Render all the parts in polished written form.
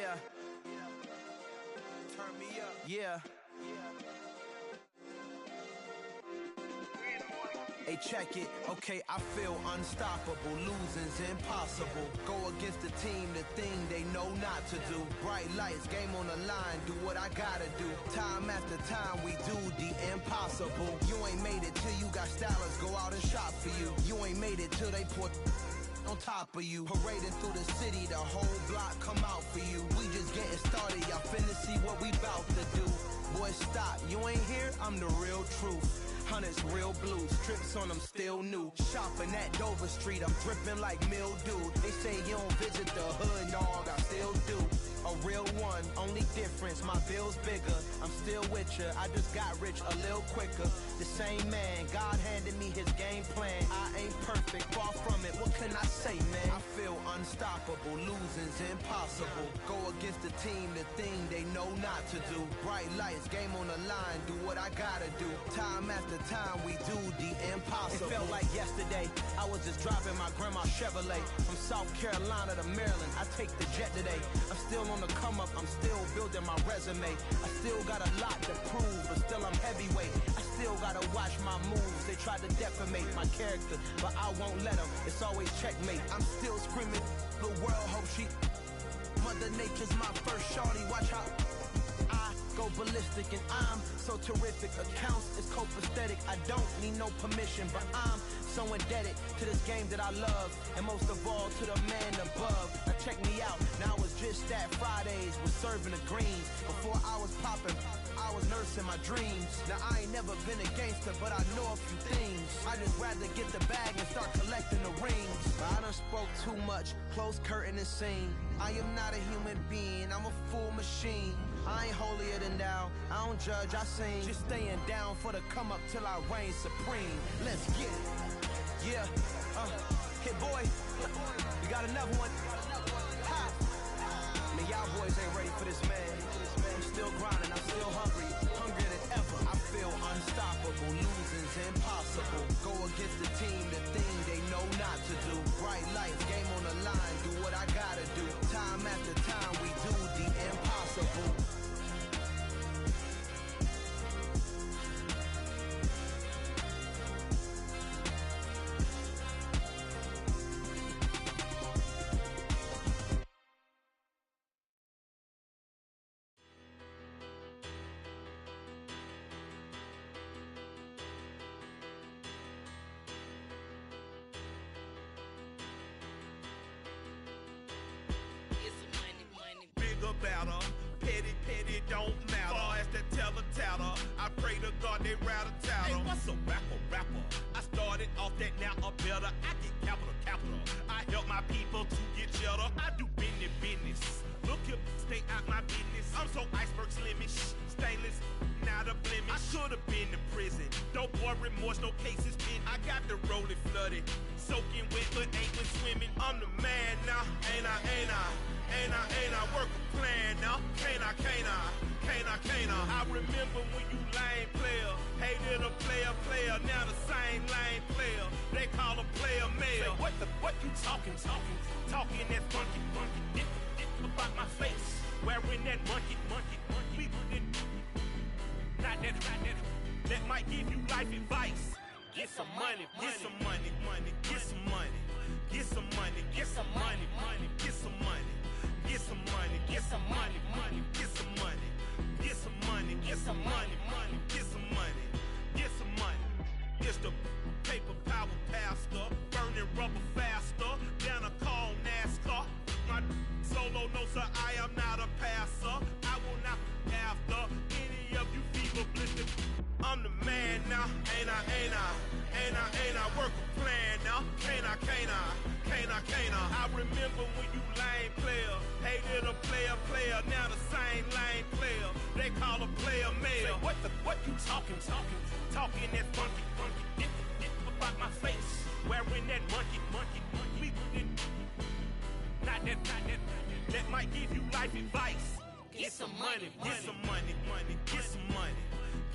Yeah. Turn me up. Yeah. Hey, check it. Okay, I feel unstoppable. Losing's impossible. Go against the team, the thing they know not to do. Bright lights, game on the line, do what I gotta do. Time after time, we do the impossible. You ain't made it till you got stylers go out and shop for you. You ain't made it till they put on top of you. Parading through the city, the whole block come out for you. We just getting started, y'all finna see what we bout to do. Boy, stop, you ain't here, I'm the real truth. Hunters, real blues, strips on them still new. Shopping at Dover Street, I'm dripping like mildew. They say you don't visit the hood, dog, I still do. A real one, only difference, my bill's bigger. I'm still with ya, I just got rich a little quicker. The same man, God handed me his game plan. I ain't perfect, far from it, what can I say, man? I feel unstoppable, losing's impossible. Go against the team, the thing they know not to do. Bright lights, game on the line, do what I gotta do. Time after time, we do the impossible. It felt like yesterday, I was just driving my grandma's Chevrolet. From South Carolina to Maryland, I take the jet today. I'm still on the come up, I'm still building my resume. I still got a lot to prove, but still I'm heavyweight. I still gotta watch my moves, they try to defamate my character, but I won't let them, it's always checkmate. I'm still screaming, the world hope she Mother Nature's my first shorty, watch how I go ballistic and I'm so terrific. Accounts is copacetic, I don't need no permission, but I'm so indebted to this game that I love, and most of all to the man above. Now check me out, now it's just that Fridays was serving the greens. Before I was popping, I was nursing my dreams. Now I ain't never been a gangster, but I know a few things. I just rather get the bag and start collecting the rings. But I done spoke too much, close curtain and scene. I am not a human being, I'm a full machine. I ain't holier than thou, I don't judge, I sing. Just staying down for the come up till I reign supreme. Let's get it. Yeah, hit boy, we got another one. Ha! Man, y'all boys ain't ready for this, man. I'm still grinding, I'm still hungry, hungrier than ever. I feel unstoppable, losing's impossible. Go against the team, the thing they know not to do. Bright lights, game on the line, do what I gotta do. Time after time, we do the impossible. Better, petty, don't matter. Far as that tatter, I pray to God they rattle tattle. Hey, what's a rapper? I started off that, now I'm better. I get capital. I help my people to get cheddar. I do business. Look here, stay out my business. I'm so iceberg slimish, stainless, not a blemish. I should've been in prison. No boy remorse, no cases pinned. I got the rolling flooded, soaking wet, but ain't been swimming. I'm the man now, ain't I work a plan now, can't I? I remember when you lame player, hated a player, now the same lame player, they call a player mayor. Say, what you talking that funky, about my face, wearing that monkey, not that, that might give you life advice. Get some money, get some money, get some money, get some money, get some money, get some money. Get some money, get some money, get some money, get some money, get some money, get some money, get some money. It's the paper power pastor, burning rubber faster than a call NASCAR. My solo no sir, I am not a passer. I will not after any of you fever blistered. I'm the man now, ain't I work a plan now, can't I? I remember when you lame player, hated a player, now the same lame player, they call a player mayor. Say, what you talking that funky, about my face, wearing that monkey, not that might give you life advice. Get some money, get some money, get some money.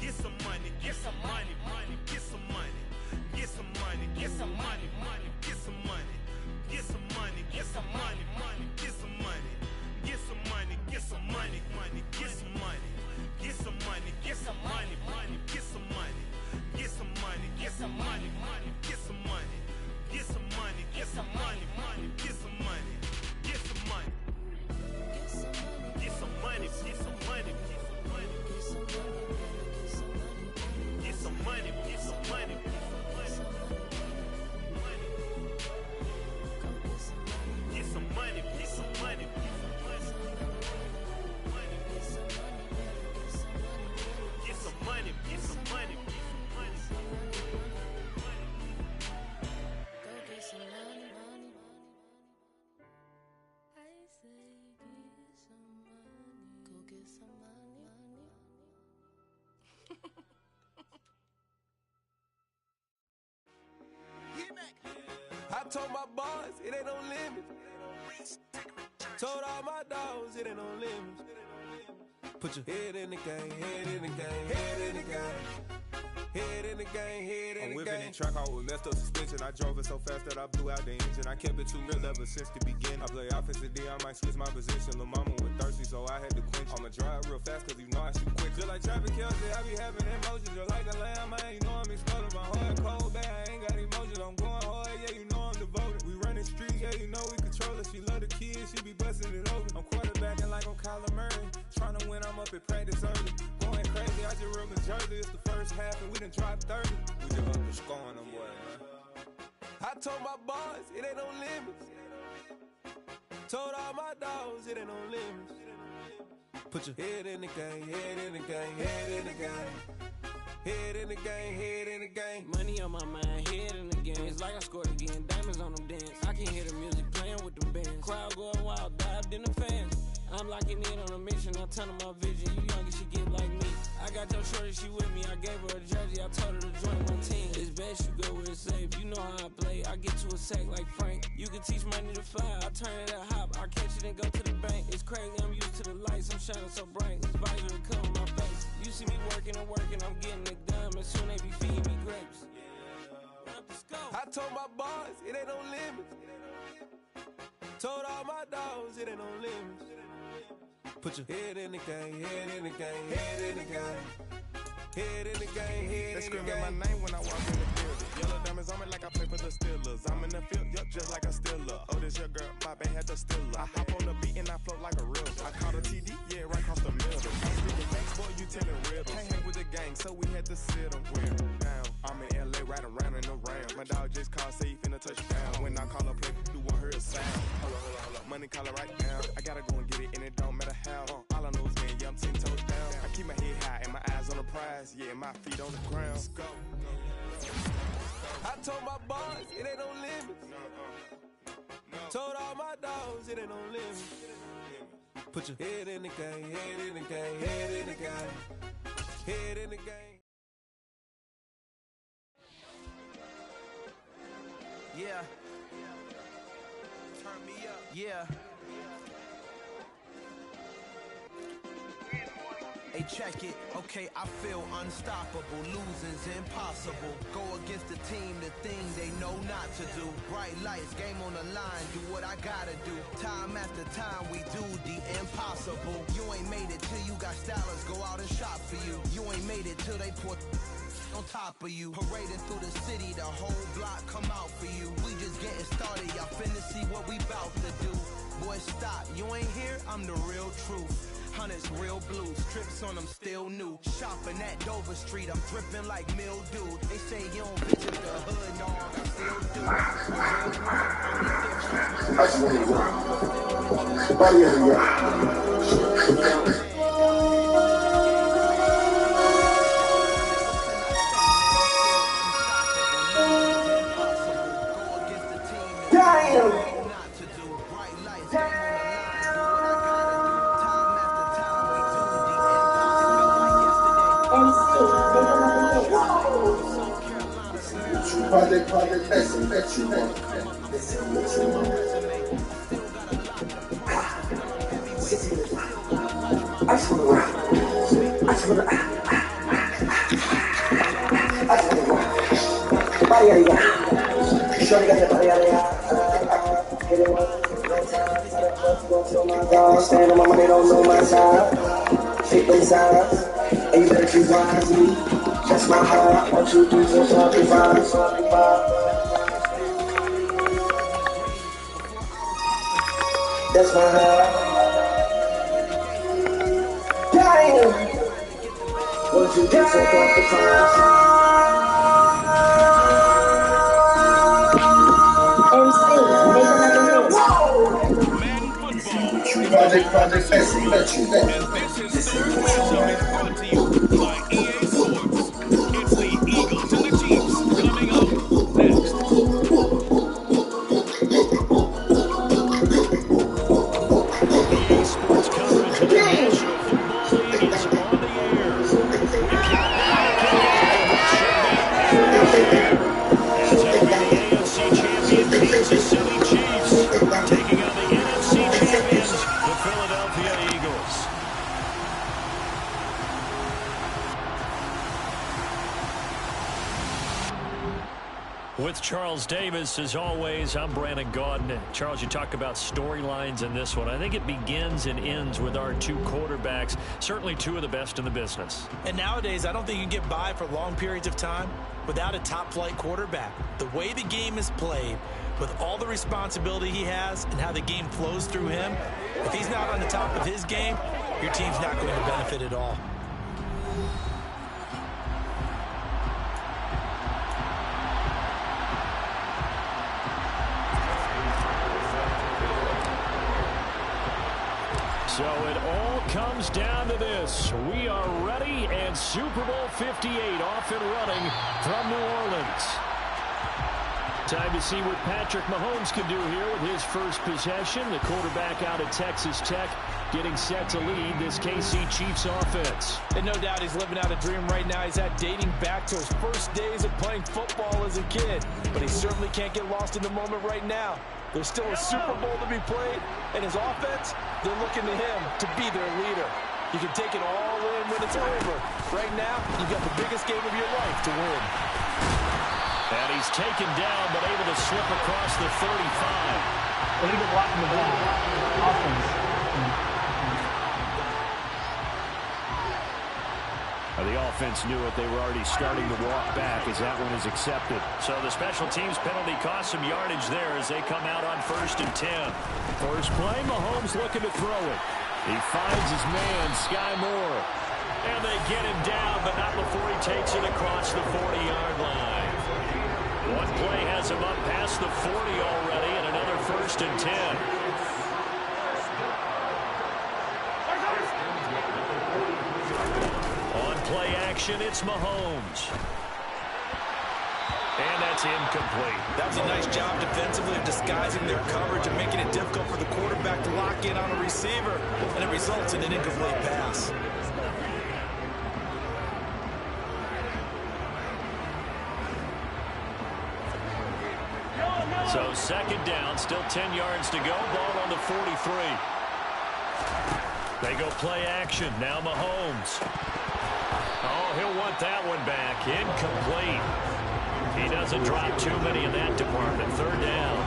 Get some money, get some money, get some money, get some money, get some money, get some money, get some money, get some money, get some money, get some money. told my boys, it ain't no limits. Told all my dogs, it ain't no limits. Put your head in the game, head in the game, head in the game. Head in the game, head in the game. I'm whipping in track out with messed up suspension. I drove it so fast that I blew out the engine. I kept it too real ever since the beginning. I play offensive D, I might switch my position. Lil' mama was thirsty, so I had to quench. I'ma drive real fast, cause you know I shoot quick. Just like traffic kills it, I be having emotions. Just like a lamb, man, you know I'm exploding. My heart cold, bad, I ain't got emotions. I'm going hard, yeah, you know I'm devoted. We running streets, yeah, you know we control it. She love the kids, she be busting it over. I'm quarterbacking like I'm Kyler Murray. Trying to win, I'm up at practice early. Going crazy, I just real Jersey. It's the first half and we done dropped 30. We just up to scoring them, boy, man. I told my boys, it ain't no limits. Told all my dogs, it ain't no limits. Put your head in the game, head in the game, head in the game. Head in the game, head in the game. Money on my mind, head in the game. It's like I scored again, diamonds on them dance. I can hear the music playing with them bands. Crowd going wild, dived in the fans. I'm locking in on a mission, I turn on my vision. You young, she get like me. I got your shorty, she with me. I gave her a jersey, I told her to join my team. It's best you go where it's safe. You know how I play, I get to a sack like Frank. You can teach money to fly, I turn it at hop. I catch it and go to the bank. It's crazy, I'm used to the lights, I'm shining so bright. This visor will cover my face. You see me working and working, I'm getting it done. And soon they be feeding me grapes. I told my boys, it ain't no limits. Told all my dogs, it ain't no limits. Put your head in the game, head in the game, head in the game. Head in the game, head in the game. They screaming my name when I walk in the building. Yellow diamonds on me like I play for the Steelers. I'm in the field, yup, just like a Steeler. Oh, this your girl, my band had the Steeler. I hop on the beat and I float like a real. I caught a TD, yeah, right across the middle. I'm speaking back, boy, you telling riddles. Can't hang with the gang, so we had to sit them down. I'm in LA, riding around and around. My dog just called, say he finna touch down. When I call a play, you won't hear a sound. Hold up, money caller right now. I gotta go and get it, and it don't matter how. All I know is, man, yeah, I'm 10 toes down. I keep my head high and my eyes on the prize. Yeah, my feet on the ground. Let's go. I told my boys, it ain't no limits. Told all my dogs, it ain't no limits. Put your head in the game, head in the game, head in the game. Head in the game. Yeah. Turn me up. Yeah. Hey, check it. Okay, I feel unstoppable. Losing's impossible. Go against the team, the thing they know not to do. Bright lights, game on the line. Do what I gotta do. Time after time, we do the impossible. You ain't made it till you got stylists go out and shop for you. You ain't made it till they put on top of you. Parading through the city, the whole block come out for you. We just getting started, y'all finna see what we bout to do. Boy, stop, you ain't here, I'm the real truth. Hunters, real blue, strips on them still new. Shopping at Dover Street, I'm dripping like mildew. They say you don't visit the hood, dog, I still do. Project, listen, that you want. I just wanna rock. Body out of ya. Shorty got that body out of ya. Get it one. Go to my dog. Stand on my money, don't know my side. Shake them sides. And you better choose wisely. That's my heart. 1, 2, 3, 4, 5. That's my heart. Damn. 1, 2, 3, 4, 5. Project, listen, that you want. And this is third wisdom is brought to you by EA Sports. It's the Eagles and the Chiefs coming up next. EA Sports coverage of the National Football League is on the air. You can't watch your game as every AFC championship Kansas City Chiefs taking on the NFC champions, the Philadelphia Eagles. With Charles Davis, as always, I'm Brandon Gaudin. Charles, you talk about storylines in this one. I think it begins and ends with our two quarterbacks, certainly two of the best in the business. And nowadays, I don't think you can get by for long periods of time without a top-flight quarterback. The way the game is played, with all the responsibility he has and how the game flows through him, if he's not on the top of his game, your team's not going to benefit at all. So it all comes down to this. We are ready, and Super Bowl 58 off and running from New Orleans. Time to see what Patrick Mahomes can do here with his first possession. The quarterback out of Texas Tech getting set to lead this KC Chiefs offense. And no doubt he's living out a dream right now. He's dating back to his first days of playing football as a kid. But he certainly can't get lost in the moment right now. There's still a Super Bowl to be played, and his offense, they're looking to him to be their leader. You can take it all in when it's over. Right now, you've got the biggest game of your life to win. And he's taken down, but able to slip across the 35. Illegal blocking the ball. Offense. The offense knew it. They were already starting to walk back as that one is accepted. So the special teams penalty cost some yardage there as they come out on 1st and 10. First play, Mahomes looking to throw it. He finds his man, Sky Moore. And they get him down, but not before he takes it across the 40-yard line. One play has him up past the 40 already, and another 1st and 10. Play action, it's Mahomes. And that's incomplete. That was a nice job defensively of disguising their coverage and making it difficult for the quarterback to lock in on a receiver, and it results in an incomplete pass. So 2nd down, still 10 yards to go, ball on the 43. They go play action, now Mahomes. Oh, he'll want that one back. Incomplete. He doesn't drop too many in that department. 3rd down.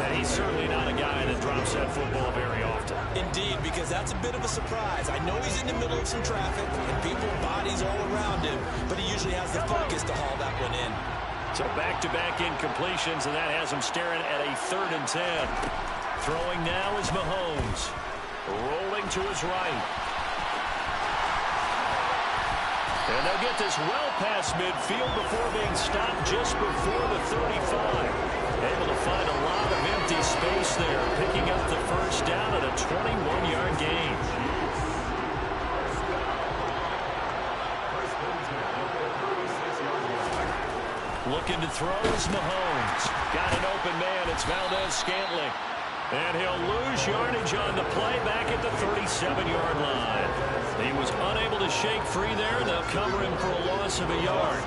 And he's certainly not a guy that drops that football very often. Indeed, because that's a bit of a surprise. I know he's in the middle of some traffic and people, bodies all around him, but he usually has the focus to haul that one in. So back-to-back incompletions, and that has him staring at a 3rd and 10. Throwing now is Mahomes. Rolling to his right. And they'll get this well past midfield before being stopped just before the 35. Able to find a lot of empty space there, picking up the 1st down at a 21-yard gain. Looking to throw is Mahomes. Got an open man. It's Valdez-Scantling. And he'll lose yardage on the play back at the 37-yard line. He was unable to shake free there. They'll cover him for a loss of a yard.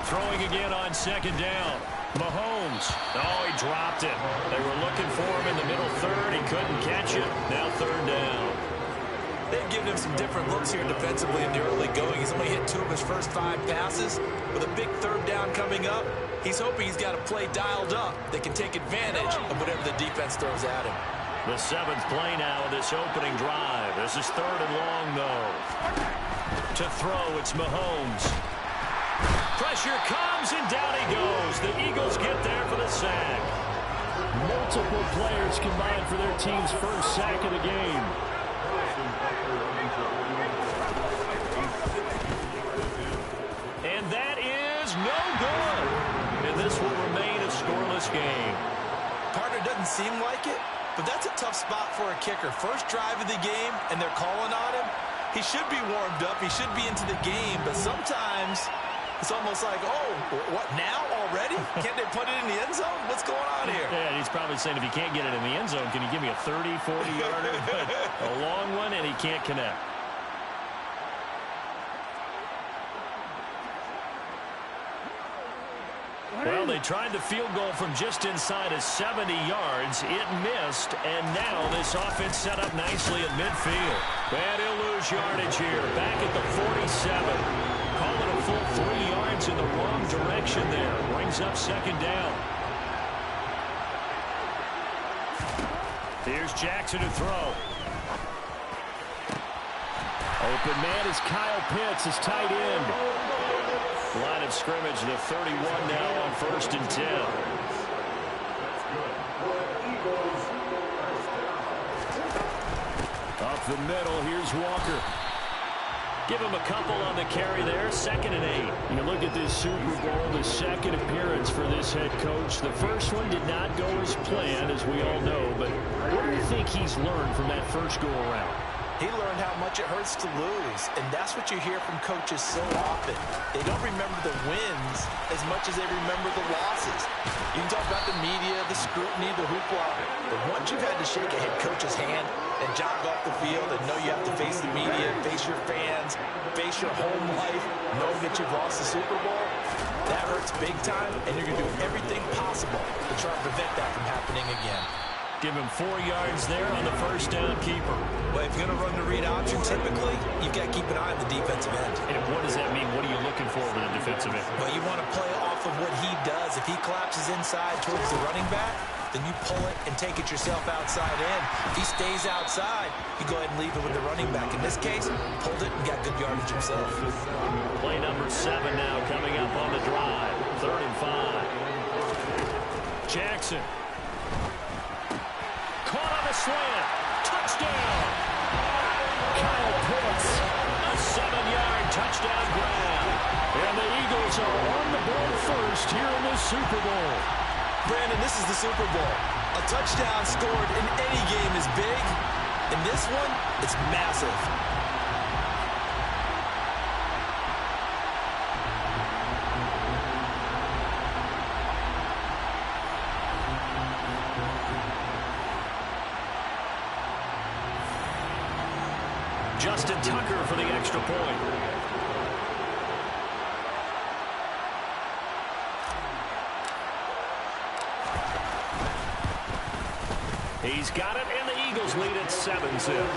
Throwing again on 2nd down. Mahomes. Oh, he dropped it. They were looking for him in the middle 3rd. He couldn't catch it. Now 3rd down. They've given him some different looks here defensively in the early going. He's only hit 2 of his first 5 passes. With a big 3rd down coming up, he's hoping he's got a play dialed up that can take advantage of whatever the defense throws at him. The 7th play now of this opening drive. This is 3rd and long, though. To throw, it's Mahomes. Pressure comes, and down he goes. The Eagles get there for the sack. Multiple players combined for their team's first sack of the game. And that is no good. And this will remain a scoreless game. Partner, doesn't seem like it, but that's a tough spot for a kicker. First drive of the game, and they're calling on him. He should be warmed up. He should be into the game, but sometimes it's almost like, oh, what, now already? Can't they put it in the end zone? What's going on here? Yeah, he's probably saying, if you can't get it in the end zone, can you give me a 30, 40-yarder? A long one, and he can't connect. Well, they tried the field goal from just inside of 70 yards. It missed, and now this offense set up nicely at midfield. And he'll lose yardage here, back at the 47. Call it a full 3 yards in the wrong direction there. Brings up second down. Here's Jackson to throw. Open man is Kyle Pitts, his tight end. Line of scrimmage, the 31 now on 1st and 10. Up the middle, here's Walker. Give him a couple on the carry there, 2nd and 8. You look at this Super Bowl, the second appearance for this head coach. The first one did not go as planned, as we all know, but what do you think he's learned from that first go-around? He learned how much it hurts to lose, and that's what you hear from coaches so often. They don't remember the wins as much as they remember the losses. You can talk about the media, the scrutiny, the hoopla, but once you've had to shake a head coach's hand and jog off the field and know you have to face the media, face your fans, face your home life, knowing that you've lost the Super Bowl, that hurts big time, and you're going to do everything possible to try to prevent that from happening again. Give him 4 yards there on the first down keeper. Well, if you're going to run the read option, typically, you've got to keep an eye on the defensive end. And what does that mean? What are you looking for with a defensive end? Well, you want to play off of what he does. If he collapses inside towards the running back, then you pull it and take it yourself outside in. If he stays outside, you go ahead and leave it with the running back. In this case, pulled it and got good yardage himself. Play number 7 now coming up on the drive. 3rd and 5. Jackson. Caught on the slant. Touchdown. Kyle Pitts. A 7-yard touchdown grab. And the Eagles are on the board first here in the Super Bowl. Brandon, this is the Super Bowl. A touchdown scored in any game is big. In this one, it's massive. Justin Tucker for the extra point. He's got it, and the Eagles lead at 7-zip.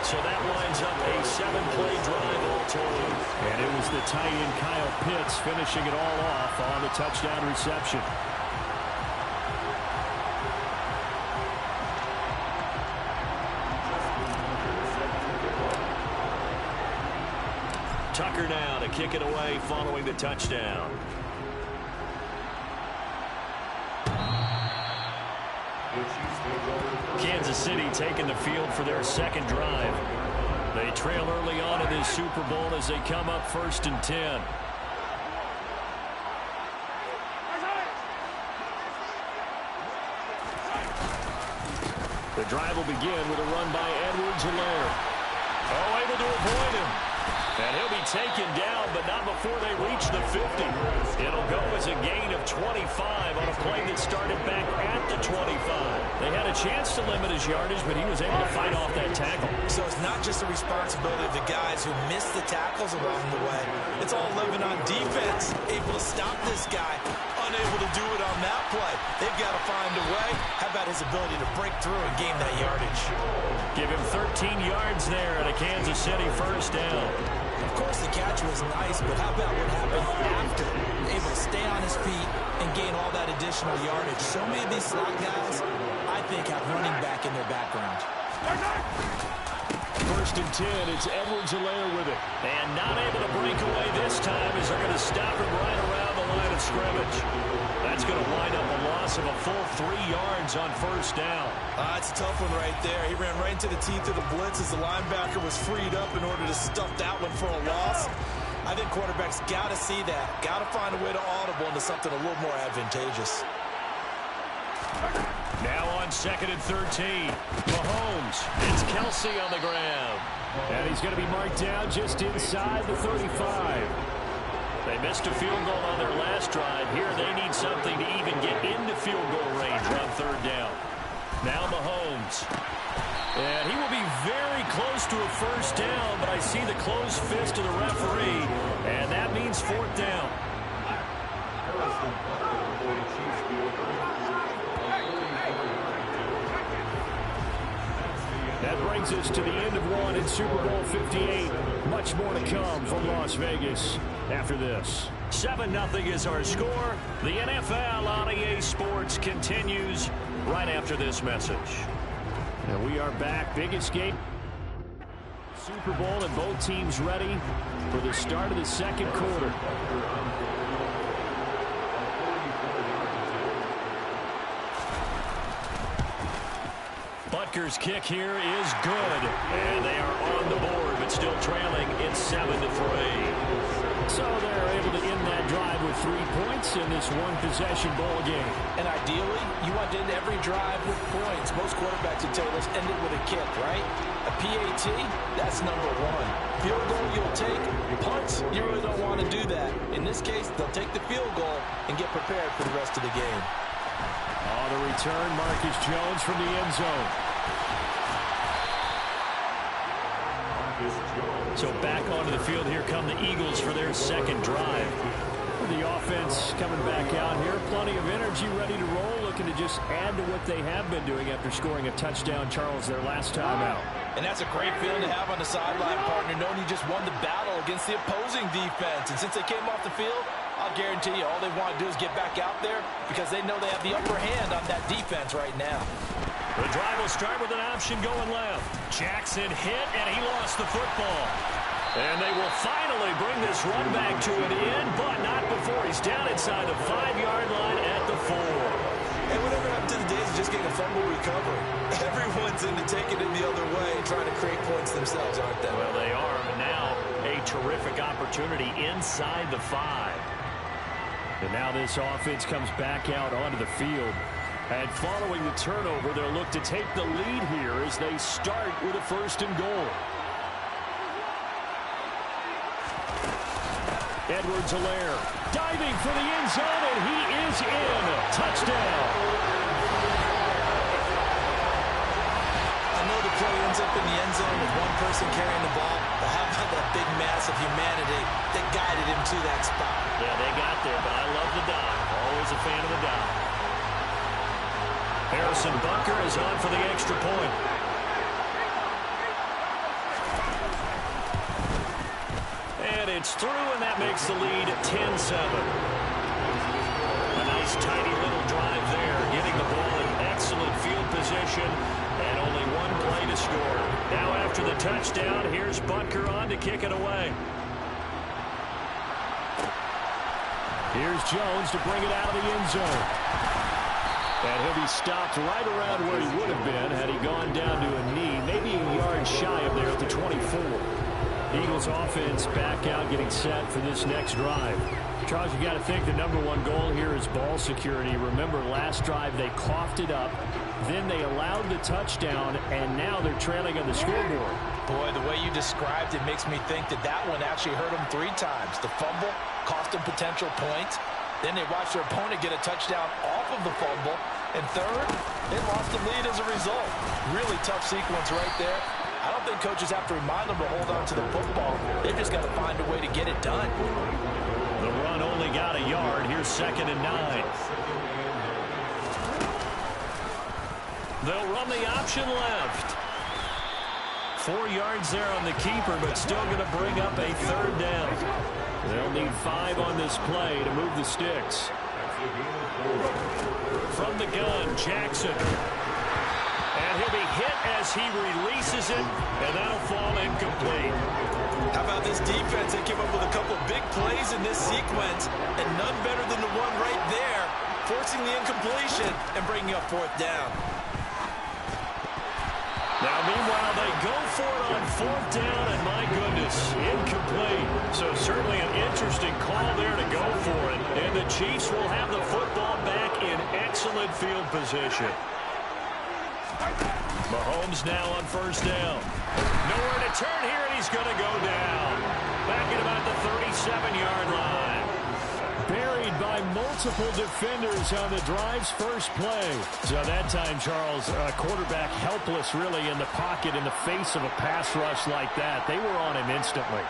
So that lines up a 7-play drive all told. And it was the tight end Kyle Pitts finishing it all off on the touchdown reception. Tucker now to kick it away following the touchdown. Kansas City taking the field for their second drive. They trail early on in this Super Bowl as they come up 1st and 10. The drive will begin with a run by Edwards-Helaire. Oh, able to avoid him. And he'll be taken down, but not before they reach the 50. It'll go as a gain of 25 on a play that started back at the 25. They had a chance to limit his yardage, but he was able to fight off that tackle. So it's not just the responsibility of the guys who missed the tackles along the way. It's all living on defense, able to stop this guy, unable to do it on that play. They've got to find a way. How about his ability to break through and gain that yardage? Give him 13 yards there at a Kansas City first down. Of course, the catch was nice, but how about what happened after? Able to stay on his feet and gain all that additional yardage. So many of these slot guys, I think, have running back in their background. 1st and 10, it's Edwards-Helaire with it. And not able to break away this time as they're going to stop him right around the line of scrimmage. That's going to wind up a loss of a full 3 yards on first down. That's a tough one right there. He ran right into the teeth of the blitz as the linebacker was freed up in order to stuff that one for a loss. I think quarterbacks got to see that. Got to find a way to audible into something a little more advantageous. Now on 2nd and 13. Mahomes. It's Kelsey on the ground. And he's going to be marked down just inside the 35. They missed a field goal on their last drive. Here they need something to even get into field goal range on 3rd down. Now Mahomes. And he will be very close to a first down, but I see the closed fist of the referee, and that means 4th down. That brings us to the end of one in Super Bowl 58. Much more to come from Las Vegas after this. 7-0 is our score. The NFL on EA Sports continues right after this message. And we are back. Biggest game. Super Bowl, and both teams ready for the start of the second quarter. Butker's kick here is good, and they are on the board, but still trailing. It's 7-3. So they're able to end that drive with 3 points in this one-possession ball game. And ideally, you want to end every drive with points. Most quarterbacks would tell us end it with a kick, right? A PAT, that's number one. Field goal you'll take. Punts, you really don't want to do that. In this case, they'll take the field goal and get prepared for the rest of the game. On the return, Marcus Jones from the end zone. So back onto the field, here come the Eagles for their second drive. The offense coming back out here. Plenty of energy, ready to roll, looking to just add to what they have been doing after scoring a touchdown, Charles, their last time out. And that's a great feeling to have on the sideline, partner, knowing you just won the battle against the opposing defense. And since they came off the field, I'll guarantee you all they want to do is get back out there because they know they have the upper hand on that defense right now. The drive will start with an option going left. Jackson hit, and he lost the football. And they will finally bring this run back to an end, but not before he's down inside the 5-yard line at the 4. And whatever happened to the days of just getting a fumble recovery? Everyone's into taking it the other way and trying to create points themselves, aren't they? Well, they are, and now a terrific opportunity inside the 5. And now this offense comes back out onto the field. And following the turnover, they'll look to take the lead here as they start with a 1st and goal. Edwards-Helaire diving for the end zone, and he is in. Touchdown. I know the play ends up in the end zone with one person carrying the ball, but how about that big mass of humanity that guided him to that spot? Yeah, they got there, but I love the dive. Always a fan of the dive. Harrison Butker is on for the extra point. And it's through, and that makes the lead 10-7. A nice, tiny little drive there, getting the ball in excellent field position, and only one play to score. Now after the touchdown, here's Butker on to kick it away. Here's Jones to bring it out of the end zone. And he'll be stopped right around where he would have been had he gone down to a knee, maybe a yard shy of there at the 24. Eagles offense back out, getting set for this next drive. Charles, you got to think the #1 goal here is ball security. Remember, last drive they coughed it up, then they allowed the touchdown, and now they're trailing on the scoreboard. Boy, the way you described it makes me think that that one actually hurt them 3 times. The fumble cost them potential points. Then they watched their opponent get a touchdown off of the fumble. And third, they lost the lead as a result. Really tough sequence right there. I don't think coaches have to remind them to hold on to the football. They just got to find a way to get it done. The run only got a yard. Here's 2nd and 9. They'll run the option left. 4 yards there on the keeper, but still going to bring up a 3rd down. They'll need 5 on this play to move the sticks. From the gun, Jackson. And he'll be hit as he releases it, and that'll fall incomplete. How about this defense? They came up with a couple big plays in this sequence, and none better than the one right there, forcing the incompletion and bringing up 4th down. Now, meanwhile, they go for it on 4th down, and my goodness, incomplete. So certainly an interesting call there to go for it. And the Chiefs will have the football back in excellent field position. Mahomes now on 1st down. Nowhere to turn here, and he's going to go down. Back at about the 37-yard line. Buried by multiple defenders on the drive's first play. So that time, Charles, quarterback helpless really in the pocket in the face of a pass rush like that. They were on him instantly.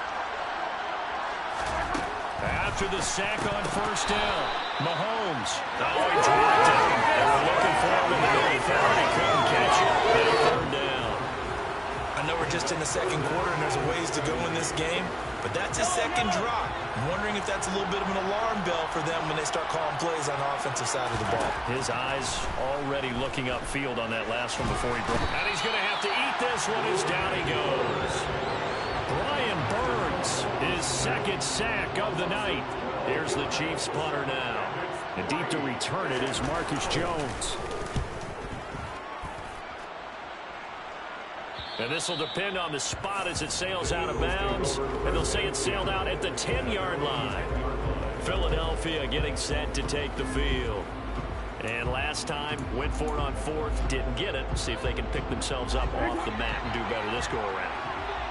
After the sack on first down, Mahomes. Oh, he dropped it. They were looking for him in the middle third. He couldn't catch it. And third down. I know we're just in the second quarter and there's a ways to go in this game, but that's his second drop. I'm wondering if that's a little bit of an alarm bell for them when they start calling plays on the offensive side of the ball. His eyes already looking upfield on that last one before he broke. And he's going to have to eat this one as down he goes. Brian Burns, his second sack of the night. Here's the Chiefs punter now. And deep to return it is Marcus Jones. And this will depend on the spot as it sails out of bounds. And they'll say it sailed out at the 10-yard line. Philadelphia getting set to take the field. And last time, went for it on fourth, didn't get it. See if they can pick themselves up off the mat and do better this go-around.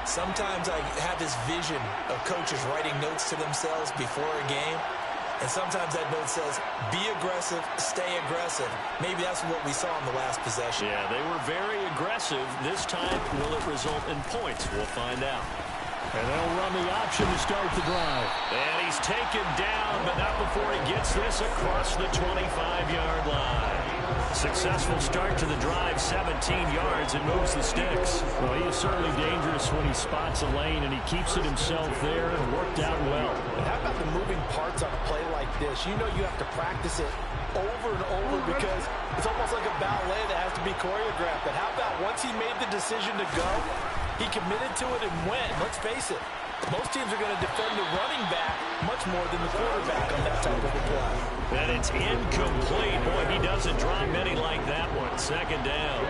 Sometimes I have this vision of coaches writing notes to themselves before a game. And sometimes that note says, be aggressive, stay aggressive. Maybe that's what we saw in the last possession. Yeah, they were very aggressive. This time, will it result in points? We'll find out. And they'll run the option to start the drive. And he's taken down, but not before he gets this across the 25-yard line. Successful start to the drive, 17 yards, and moves the sticks. Well, he is certainly dangerous when he spots a lane, and he keeps it himself there and worked out well. And how about the moving parts on a play like this? You know you have to practice it over and over because it's almost like a ballet that has to be choreographed. But how about once he made the decision to go, he committed to it and went. Let's face it, most teams are going to defend the running back much more than the quarterback on that type of a play. And it's incomplete. Boy, he doesn't draw many like that one. Second down.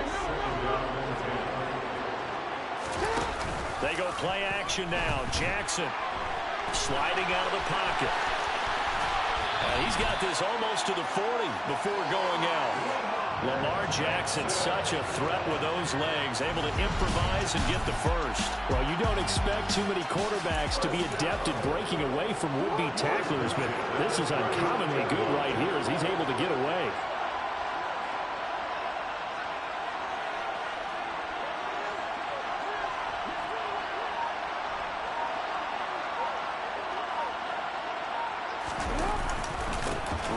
They go play action now. Jackson sliding out of the pocket. He's got this almost to the 40 before going out. Lamar Jackson, such a threat with those legs, able to improvise and get the first. Well, you don't expect too many quarterbacks to be adept at breaking away from would-be tacklers, but this is uncommonly good right here as he's able to get away.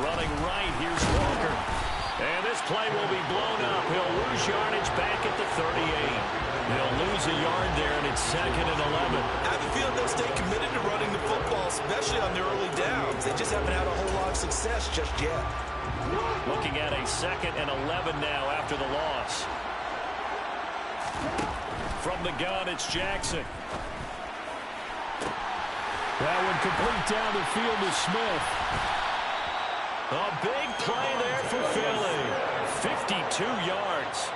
Running right, here's Walker. And this play will be blown up. He'll lose yardage back at the 38. He'll lose a yard there, and it's second and 11. I have a feeling they'll stay committed to running the football, especially on their early downs. They just haven't had a whole lot of success just yet. Looking at a second and 11 now after the loss. From the gun, it's Jackson. That one complete down the field to Smith. A big play there for Philly. 52 yards.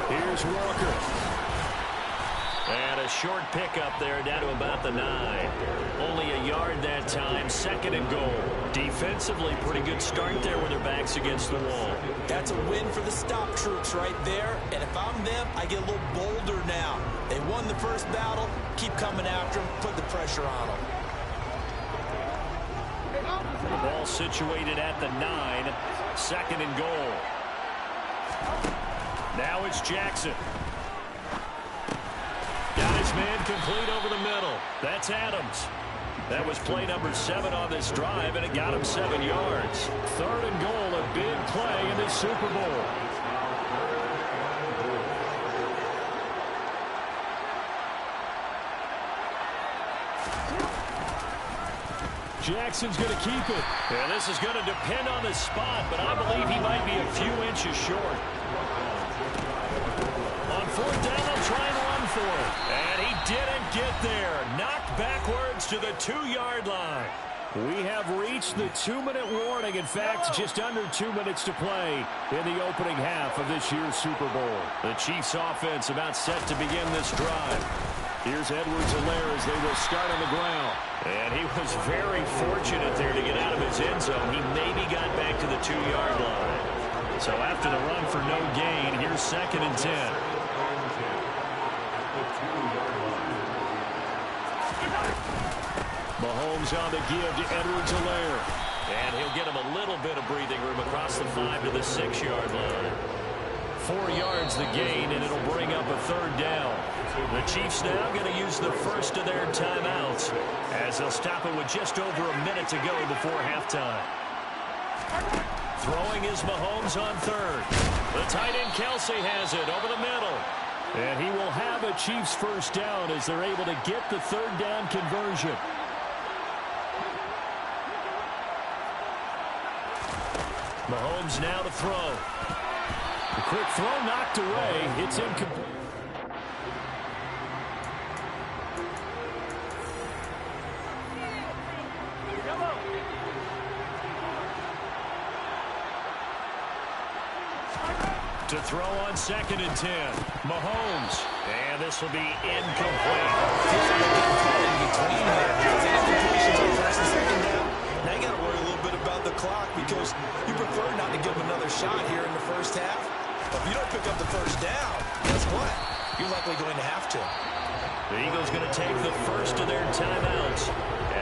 Here's Walker. And a short pickup there down to about the 9. Only a yard that time. Second and goal. Defensively, pretty good start there with their backs against the wall. That's a win for the stop troops right there. And if I'm them, I get a little bolder now. They won the first battle. Keep coming after them. Put the pressure on them. The ball situated at the 9. Second and goal. Now it's Jackson. Got his man complete over the middle. That's Adams. That was play number 7 on this drive, and it got him 7 yards. Third and goal, a big play in the Super Bowl. Jackson's going to keep it. And this is going to depend on the spot, but I believe he might be a few inches short. On fourth down, they'll try and run for it. And he didn't get there. Knocked backwards to the 2-yard line. We have reached the 2-minute warning. In fact, just under 2 minutes to play in the opening half of this year's Super Bowl. The Chiefs offense about set to begin this drive. Here's Edwards-Helaire as they will start on the ground. And he was very fortunate there to get out of his end zone. He maybe got back to the 2-yard line. So after the run for no gain, here's second and 10. Mahomes on the give to Edwards-Helaire. And he'll get him a little bit of breathing room across the 5 to the 6-yard line. 4 yards the gain, and it'll bring up a third down. The Chiefs now going to use the first of their timeouts as they'll stop it with just over a minute to go before halftime. Throwing is Mahomes on third. The tight end Kelsey has it over the middle. And he will have a Chiefs first down as they're able to get the third down conversion. Mahomes now to throw. The quick throw knocked away. It's incomplete. To throw on 2nd and 10. Mahomes. And this will be incomplete. In between there. Incompletions on 1st and 2nd down. Now you got to worry a little bit about the clock because you prefer not to give them another shot here in the first half. But if you don't pick up the first down, guess what? You're likely going to have to. The Eagles going to take the first of their timeouts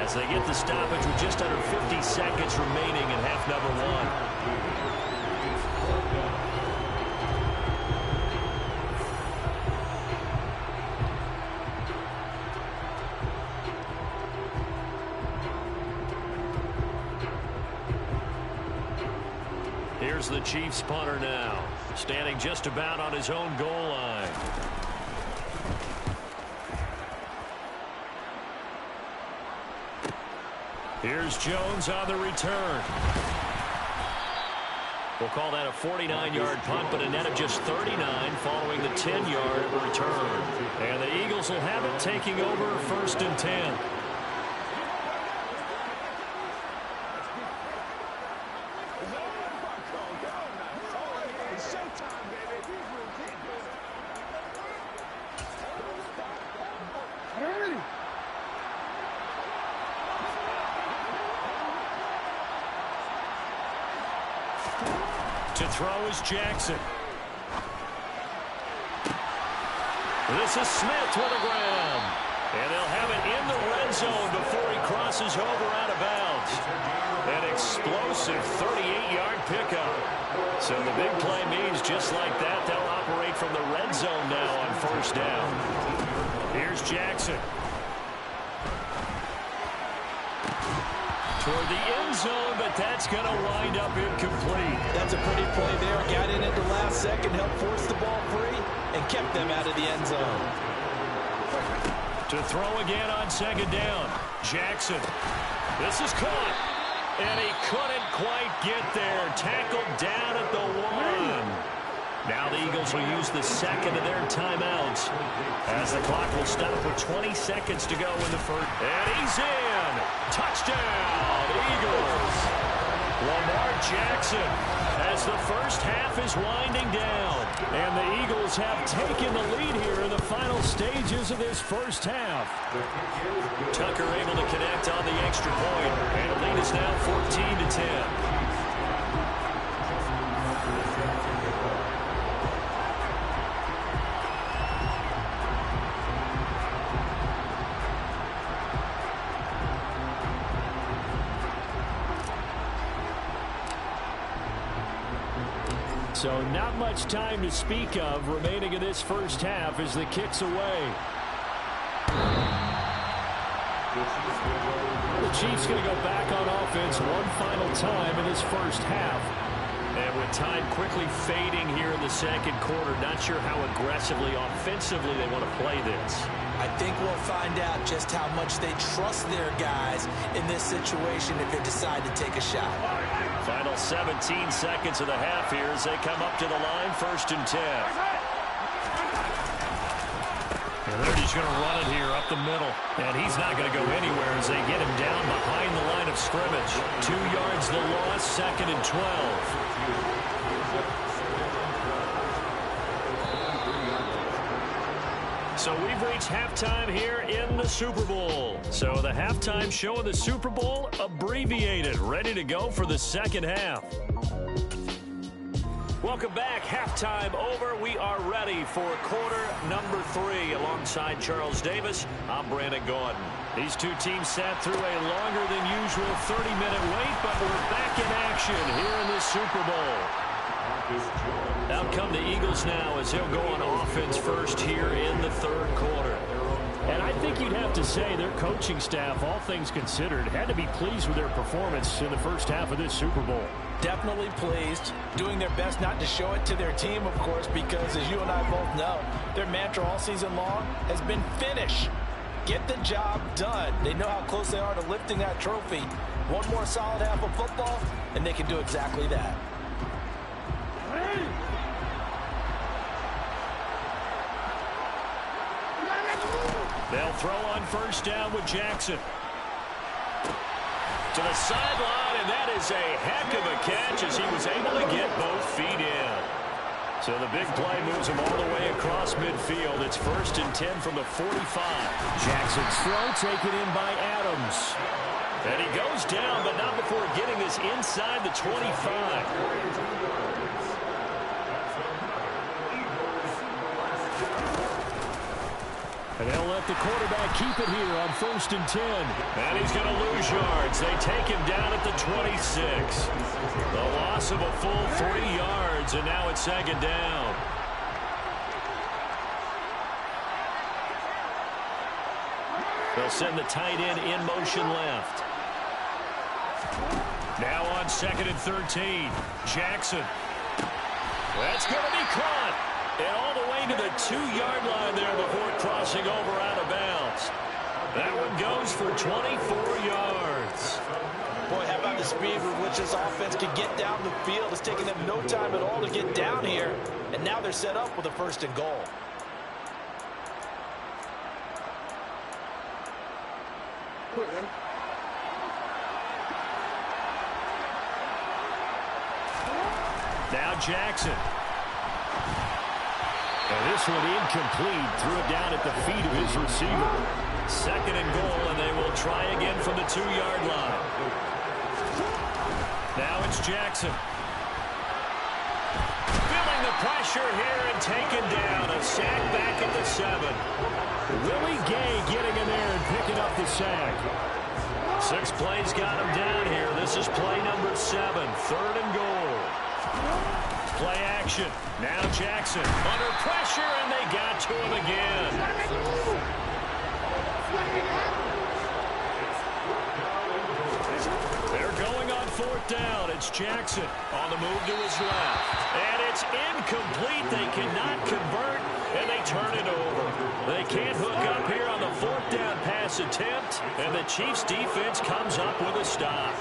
as they get the stoppage with just under 50 seconds remaining in half number 1. Here's the Chiefs punter now, standing just about on his own goal line. Here's Jones on the return. We'll call that a 49-yard punt, but a net of just 39 following the 10-yard return. And the Eagles will have it taking over 1st and 10. To throw is Jackson. This is Smith with a grab. And they'll have it in the red zone before he crosses over out of bounds. An explosive 38-yard pickup. So the big play means just like that, they'll operate from the red zone now on 1st down. Here's Jackson. Toward the end zone, but that's going to wind up incomplete. That's a pretty play there. Got in at the last second, helped force the ball free, and kept them out of the end zone. To throw again on 2nd down. Jackson. This is caught. And he couldn't quite get there. Tackled down at the 1. Now the Eagles will use the second of their timeouts as the clock will stop with 20 seconds to go in the first. And he's in. Touchdown, Eagles. Lamar Jackson as the first half is winding down. And the Eagles have taken the lead here in the final stages of this first half. Tucker able to connect on the extra point. And the lead is now 14-10. So not much time to speak of remaining in this first half as the kick's away. The Chiefs going to go back on offense one final time in this first half. And with time quickly fading here in the second quarter, not sure how aggressively, offensively they want to play this. I think we'll find out just how much they trust their guys in this situation if they decide to take a shot. Final 17 seconds of the half here as they come up to the line, 1st and 10. And they're just going to run it here up the middle. And he's not going to go anywhere as they get him down behind the line of scrimmage. 2 yards the loss, 2nd and 12. So we've reached halftime here in the Super Bowl. So the halftime show of the Super Bowl abbreviated, ready to go for the second half. Welcome back. Halftime over. We are ready for quarter number 3. Alongside Charles Davis, I'm Brandon Gordon. These two teams sat through a longer than usual 30-minute wait, but we're back in action here in the Super Bowl. Out come the Eagles now as they'll go on offense first here in the third quarter. And I think you'd have to say their coaching staff, all things considered, had to be pleased with their performance in the first half of this Super Bowl. Definitely pleased, doing their best not to show it to their team, of course, because as you and I both know, their mantra all season long has been finish. Get the job done. They know how close they are to lifting that trophy. One more solid half of football, and they can do exactly that. They'll throw on first down with Jackson. To the sideline, and that is a heck of a catch as he was able to get both feet in. So the big play moves him all the way across midfield. It's 1st and 10 from the 45. Jackson's throw taken in by Adams. And he goes down, but not before getting this inside the 25. And they'll let the quarterback keep it here on 1st and 10. And he's going to lose yards. They take him down at the 26. The loss of a full 3 yards, and now it's 2nd down. They'll send the tight end in motion left. Now on 2nd and 13. Jackson. That's going to be caught. And all the way to the 2-yard line there before crossing over out of bounds. That one goes for 24 yards. Boy, how about the speed with which this offense can get down the field? It's taking them no time at all to get down here. And now they're set up with a 1st and goal. Now Jackson. And this one incomplete. Threw it down at the feet of his receiver. 2nd and goal, and they will try again from the 2-yard line. Now it's Jackson. Feeling the pressure here and taken down. A sack back at the 7. Willie Gay getting in there and picking up the sack. 6 plays got him down here. This is play number 7. 3rd and goal. Play action. Now Jackson under pressure, and they got to him again. They're going on 4th down. It's Jackson on the move to his left. And it's incomplete. They cannot convert, and they turn it over. They can't hook up here on the 4th down pass attempt, and the Chiefs defense comes up with a stop.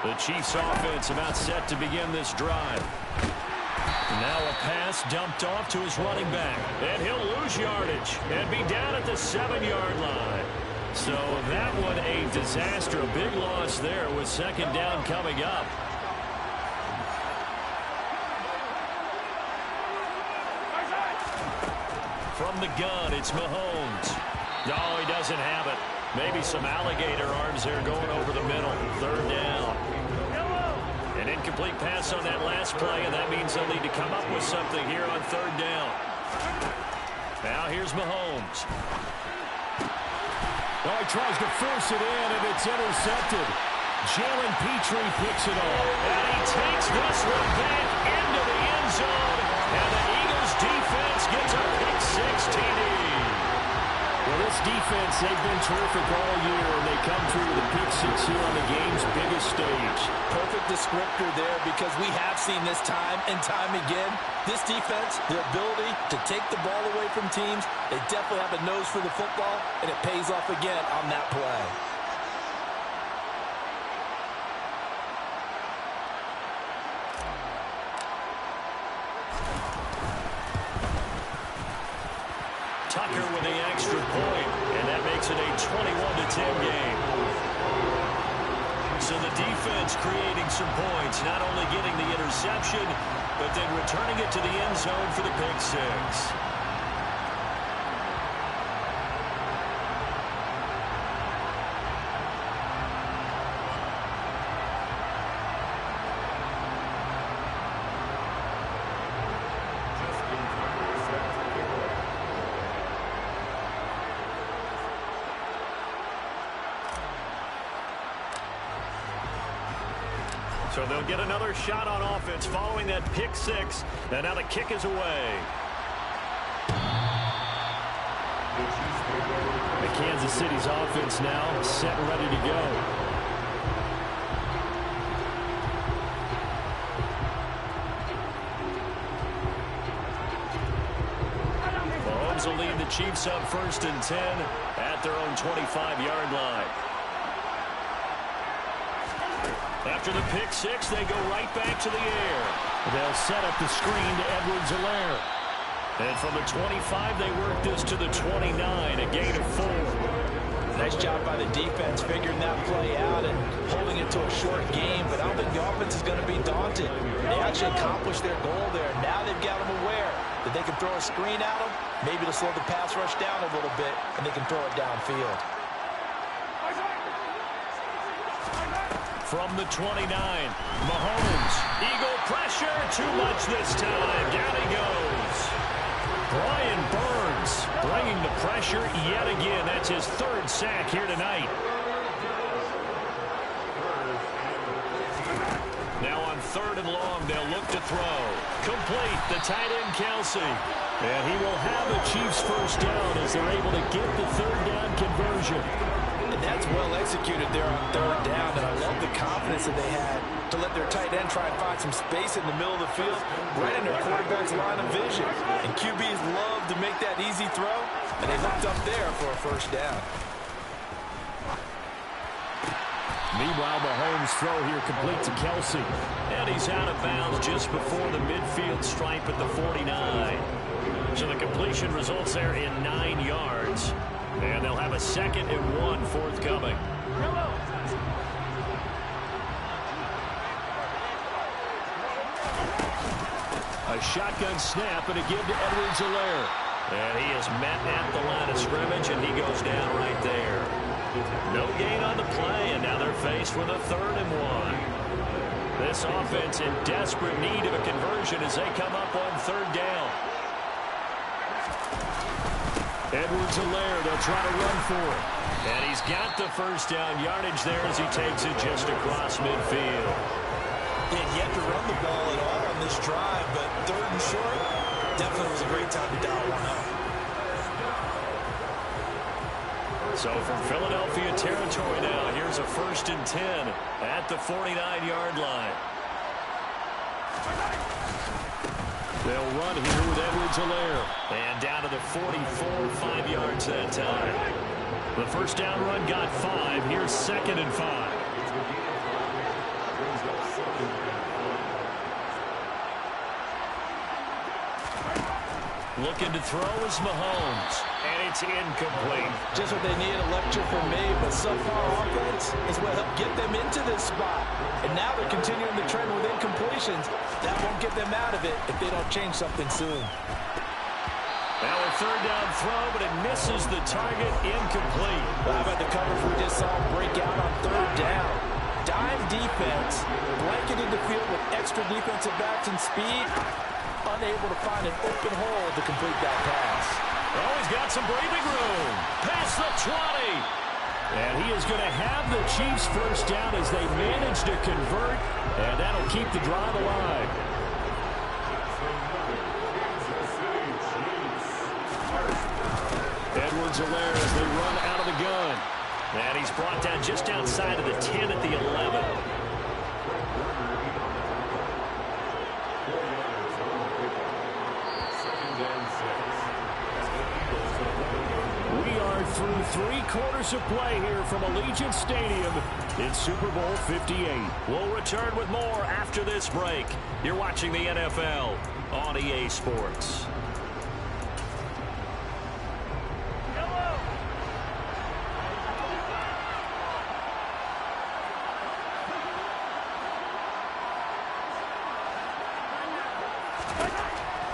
The Chiefs offense about set to begin this drive. Now a pass dumped off to his running back. And he'll lose yardage and be down at the 7-yard line. So that one a disaster. A big loss there with 2nd down coming up. From the gun, it's Mahomes. No, he doesn't have it. Maybe some alligator arms there going over the middle. 3rd down. An incomplete pass on that last play, and that means they'll need to come up with something here on 3rd down. Now here's Mahomes. Oh, he tries to force it in, and it's intercepted. Jalen Petrie picks it off. And he takes this one back into the end zone, and the Eagles defense gets a pick 6 TD. Well, this defense, they've been terrific all year, and they come through with a pick 6 here on the game's biggest stage. Perfect descriptor there, because we have seen this time and time again. This defense, their ability to take the ball away from teams, they definitely have a nose for the football, and it pays off again on that play. Tucker with the extra point, and that makes it a 21-10 game. So the defense creating some points, not only getting the interception, but then returning it to the end zone for the pick 6. So they'll get another shot on offense following that pick six. And now the kick is away. Kansas City's offense now set and ready to go. Mahomes will lead the Chiefs up 1st and 10 at their own 25-yard line. After the pick six, they go right back to the air. They'll set up the screen to Edwards-Helaire. And from the 25, they work this to the 29, a gain of 4. Nice job by the defense figuring that play out and holding it to a short game, but I don't think the offense is going to be daunted. They actually accomplished their goal there. Now they've got them aware that they can throw a screen at them, maybe to slow the pass rush down a little bit, and they can throw it downfield. From the 29, Mahomes, eagle pressure, too much this time. Down he goes. Brian Burns bringing the pressure yet again. That's his 3rd sack here tonight. Now on 3rd and long, they'll look to throw. Complete, the tight end Kelsey. And he will have a Chiefs first down as they're able to get the 3rd down conversion. And that's well executed there on 3rd down, and I love the confidence that they had to let their tight end try and find some space in the middle of the field, right in their quarterback's line of vision. And QBs love to make that easy throw, and they looked up there for a first down. Meanwhile, Mahomes' throw here complete to Kelsey. And he's out of bounds just before the midfield stripe at the 49. So the completion results there in 9 yards. And they'll have a 2nd and 1 forthcoming. A shotgun snap and a give to Edwards-Helaire. And he is met at the line of scrimmage, and he goes down right there. No gain on the play, and now they're faced with a 3rd and 1. This offense in desperate need of a conversion as they come up on 3rd down. Edwards-Helaire, they'll try to run for it. And he's got the first down yardage there as he takes it just across midfield. He had yet to run the ball at all on this drive, but 3rd and short, definitely was a great time to dial one up. So from Philadelphia territory now, here's a 1st and 10 at the 49-yard line. They'll run here with Edwards-Helaire. And down to the 44, 5 yards that time. The first down run got 5. Here's 2nd and 5. Looking to throw is Mahomes. And it's incomplete. Just what they needed, a lecture from me, but so far offense is what helped get them into this spot. And now they're continuing the trend with incompletions. That won't get them out of it if they don't change something soon. Now a 3rd down throw, but it misses the target, incomplete. How about the coverage we just saw break out on 3rd down? Dime defense, blanketed the field with extra defensive backs and speed, unable to find an open hole to complete that pass. Oh, he's got some breathing room. Past the 20. And he is going to have the Chiefs first down as they manage to convert, and that'll keep the drive alive. Edwards-Helaire as they run out of the gun. And he's brought down just outside of the 10 at the 11. We are through 3 quarters of play here from Allegiant Stadium in Super Bowl 58. We'll return with more after this break. You're watching the NFL on EA Sports.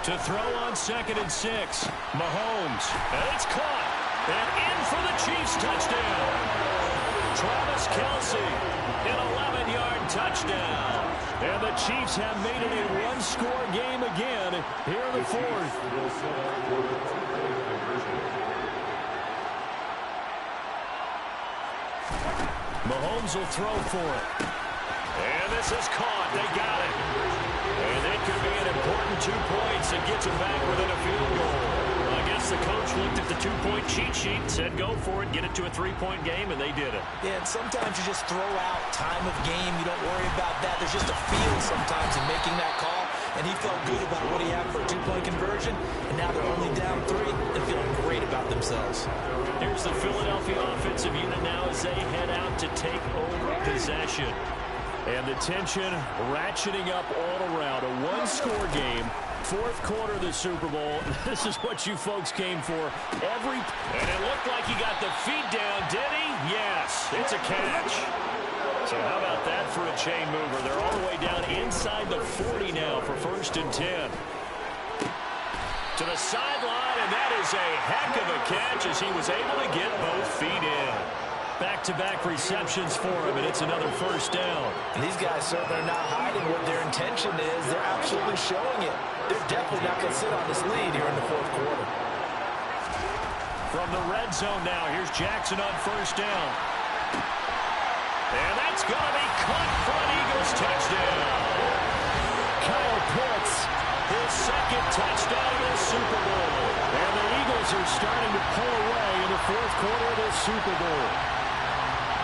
To throw on 2nd and 6. Mahomes. And it's caught. And in for the Chiefs touchdown. Travis Kelsey. An 11-yard touchdown. And the Chiefs have made it a 1-score game again here in the 4th. Mahomes will throw for it. And this is caught. They got it. And it could be an important 2 points that gets them back within a field goal. Well, I guess the coach looked at the 2-point cheat sheet and said, go for it, get it to a 3-point game, and they did it. Yeah, and sometimes you just throw out time of game. You don't worry about that. There's just a feel sometimes in making that call, and he felt good about what he had for a 2-point conversion, and now they're only down 3 and feeling great about themselves. Here's the Philadelphia offensive unit now as they head out to take over possession. And the tension ratcheting up all around. A one-score game. Fourth quarter of the Super Bowl. This is what you folks came for. And it looked like he got the feet down, did he? Yes, it's a catch. So how about that for a chain mover? They're all the way down inside the 40 now for 1st and 10. To the sideline, and that is a heck of a catch as he was able to get both feet in. Back-to-back receptions for him, and it's another 1st down. And these guys certainly are not hiding what their intention is. They're absolutely showing it. They're definitely not going to sit on this lead here in the 4th quarter. From the red zone now, here's Jackson on 1st down. And that's going to be caught for an Eagles touchdown. Kyle Pitts, his 2nd touchdown of the Super Bowl. And the Eagles are starting to pull away in the 4th quarter of the Super Bowl.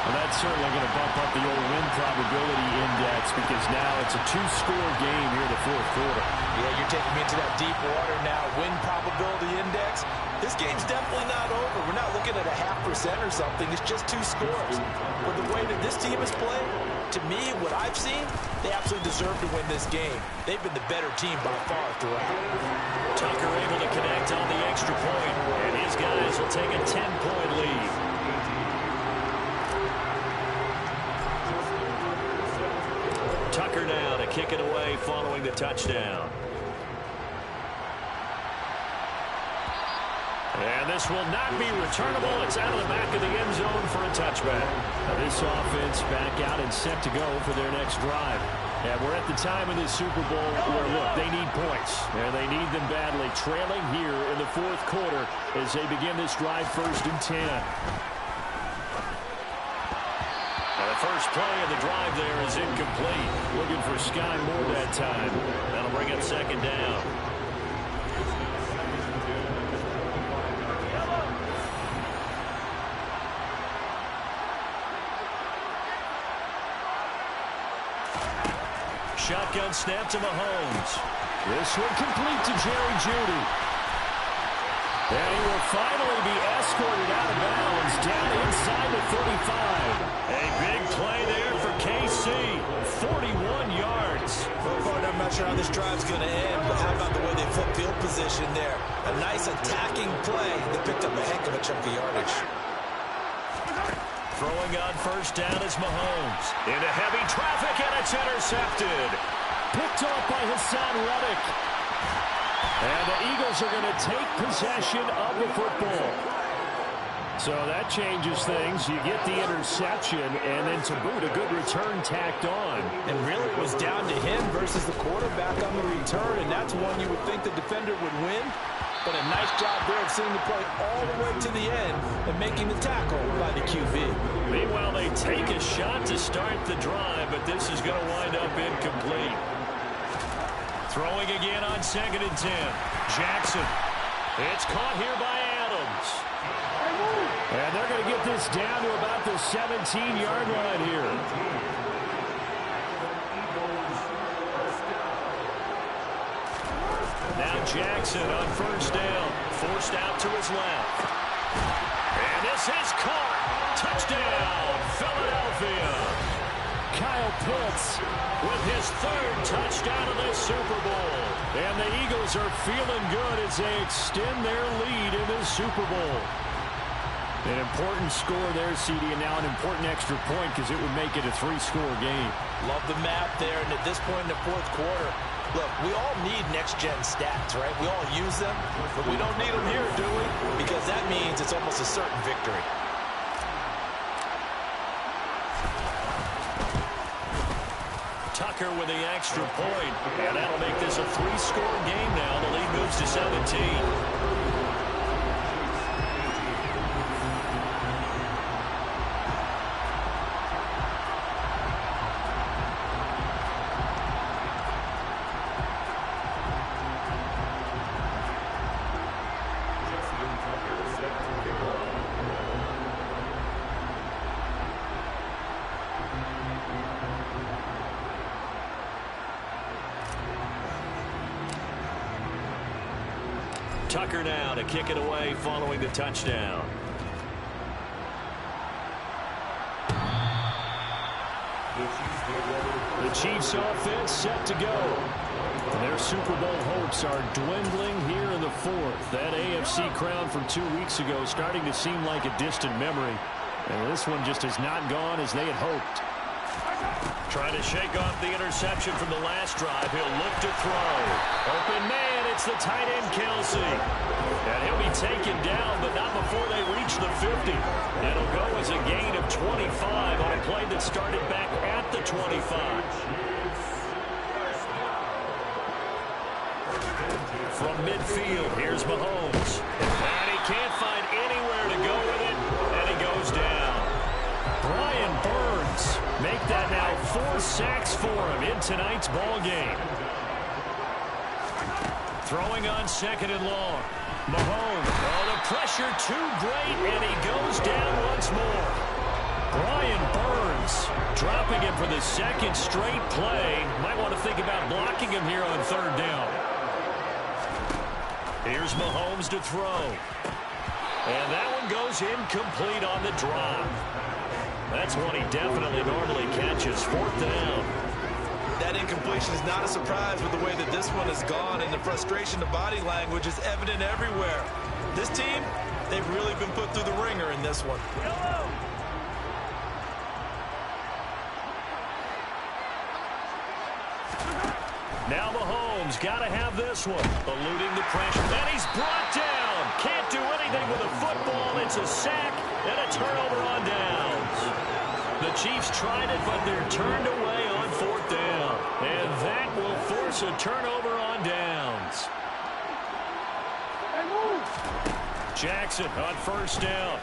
Well, that's certainly going to bump up the old win probability index because now it's a 2-score game here in the 4th quarter. Yeah, you're taking me into that deep water now. Win probability index. This game's definitely not over. We're not looking at a 0.5% or something. It's just 2 scores. But the way that this team has played, to me, what I've seen, they absolutely deserve to win this game. They've been the better team by far throughout. Tucker able to connect on the extra point, and his guys will take a 10-point lead. Tucker now to kick it away following the touchdown. And this will not be returnable. It's out of the back of the end zone for a touchback. Now this offense back out and set to go for their next drive. And we're at the time in this Super Bowl where, look, they need points. And they need them badly. Trailing here in the 4th quarter as they begin this drive 1st and 10. Now the first play of the drive there is incomplete. Looking for Sky Moore that time. That'll bring up 2nd down. Shotgun snap to Mahomes. This one complete to Jerry Jeudy. And he will finally be escorted out of bounds down inside the 35. A big play there for KC. 41 yards. So far, I'm not sure how this drive's going to end, but how about the way they flip field position there? A nice attacking play that picked up a heck of a chunk of yardage. Throwing on 1st down is Mahomes. Into heavy traffic, and it's intercepted. Picked off by Hassan Reddick. And the Eagles are going to take possession of the football. So that changes things. You get the interception, and then to boot, a good return tacked on. And really, it was down to him versus the quarterback on the return, and that's one you would think the defender would win. But a nice job there of seeing the play all the way to the end and making the tackle by the QB. Meanwhile, they take a shot to start the drive, but this is going to wind up incomplete. Throwing again on 2nd and 10. Jackson. It's caught here by Adams. And they're going to get this down to about the 17-yard line here. Now Jackson on 1st down. Forced out to his left. And this is caught. Touchdown, Philadelphia. Kyle Pitts with his 3rd touchdown of this Super Bowl. And the Eagles are feeling good as they extend their lead in this Super Bowl. An important score there, CD, and now an important extra point because it would make it a 3-score game. Love the map there, and at this point in the 4th quarter, look, we all need next-gen stats, right? We all use them, but we don't need them here, do we? Because that means it's almost a certain victory. Tucker with the extra point, and that'll make this a 3-score game now. The lead moves to 17. Tucker now to kick it away following the touchdown. The Chiefs offense set to go. And their Super Bowl hopes are dwindling here in the fourth. That AFC crown from 2 weeks ago starting to seem like a distant memory. And this one just has not gone as they had hoped. Trying to shake off the interception from the last drive. He'll look to throw. Open man, it's the tight end Kelsey. And he'll be taken down, but not before they reach the 50. It'll go as a gain of 25 on a play that started back at the 25. From midfield, here's Mahomes. And he can't find anywhere to go with it, and he goes down. Brian Burns make that now 4 sacks for him in tonight's ball game. Throwing on 2nd and long. Mahomes, oh, the pressure too great, and he goes down once more. Brian Burns dropping him for the 2nd straight play. Might want to think about blocking him here on 3rd down. Here's Mahomes to throw. And that one goes incomplete on the drop. That's one he definitely normally catches. 4th down. That incompletion is not a surprise with the way that this one has gone, and the frustration, the body language is evident everywhere. This team, they've really been put through the ringer in this one. Now Mahomes got to have this one. Eluding the pressure. And he's brought down. Can't do anything with a football. It's a sack and a turnover on downs. The Chiefs tried it, but they're turned away on 4th down. And that will force a turnover on downs. Jackson on 1st down.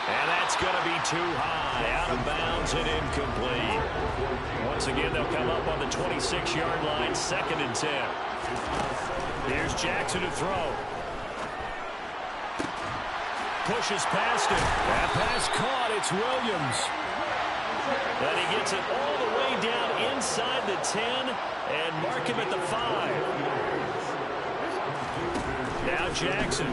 And that's going to be too high. Out of bounds and incomplete. Once again, they'll come up on the 26-yard line, 2nd and 10. Here's Jackson to throw. Pushes past him. That pass caught. It's Williams. And he gets it all the way down inside the 10 and mark him at the 5. Now Jackson.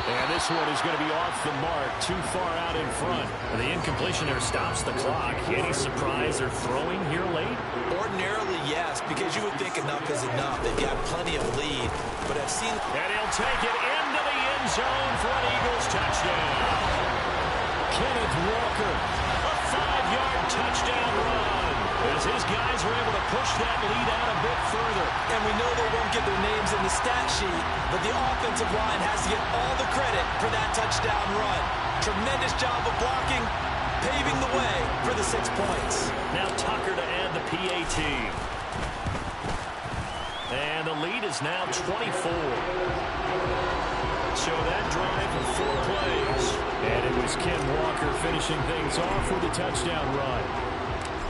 And this one is going to be off the mark, too far out in front. And the incompletion there stops the clock. Any surprise they're throwing here late? Ordinarily, yes, because you would think enough is enough. They've got plenty of lead, but I've seen... And he'll take it into the end zone for an Eagles touchdown. Kenneth Walker, a 5-yard touchdown run. As his guys are able to push that lead out a bit further. And we know they won't get their names in the stat sheet, but the offensive line has to get all the credit for that touchdown run. Tremendous job of blocking, paving the way for the 6 points. Now Tucker to add the PAT. And the lead is now 24. So that drive for 4 plays. And it was Ken Walker finishing things off with a touchdown run.